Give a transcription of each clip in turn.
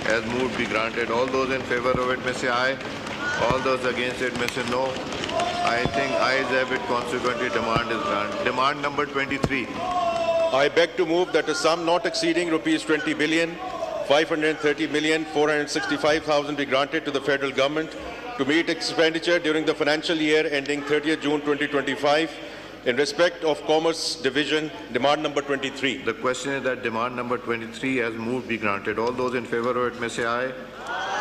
as moved be granted. All those in favor of it may say aye. All those against it may say no. I think ayes have it. Consequently, demand is granted. Demand number 23. I beg to move that a sum not exceeding rupees 20 billion 530 million 465,000 be granted to the federal government to meet expenditure during the financial year ending 30th June 2025 in respect of Commerce Division. Demand number 23. The question is that demand number 23 as moved be granted. All those in favor of it may say aye.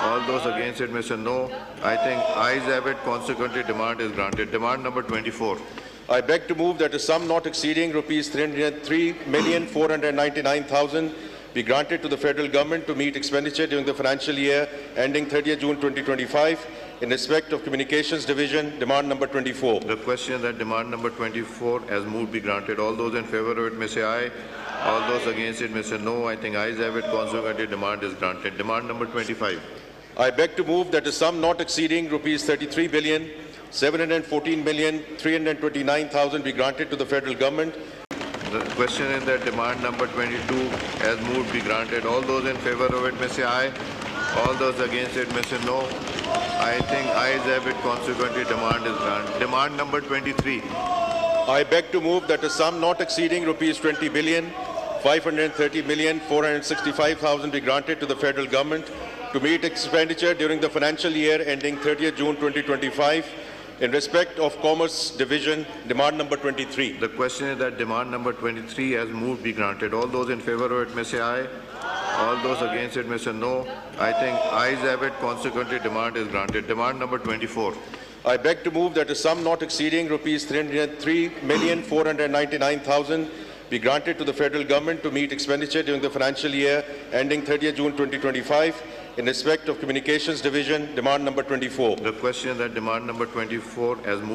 All those against it may say no. I think ayes have it. Consequently, demand is granted. Demand number 24. I beg to move that a sum not exceeding rupees 303,499,000 be granted to the federal government to meet expenditure during the financial year ending 30th June 2025 in respect of Communications Division. Demand number 24. The question is that demand number 24 as moved be granted. All those in favor of it may say aye. All those against it may say no. I think ayes have it. Consequently, demand is granted. Demand number 25. I beg to move that a sum not exceeding rupees 33 billion 714 million 329,000 be granted to the federal government. The question is that demand number 22 as moved be granted. All those in favor of it may say aye. All those against it may say no. I think ayes have it. Consequently, demand is granted. Demand number 23. I beg to move that a sum not exceeding rupees 20 billion 530 million 465,000 be granted to the federal government to meet expenditure during the financial year ending 30th June 2025 in respect of Commerce Division. Demand number 23. The question is that demand number 23 as moved be granted. All those in favor of it may say aye. All those against it may say no. I think ayes have it. Consequently, demand is granted. Demand number 24. I beg to move that a sum not exceeding rupees 303,499,000 be granted to the federal government to meet expenditure during the financial year ending 30th June 2025 in respect of Communications Division. Demand number 24. The question is that demand number 24 as moved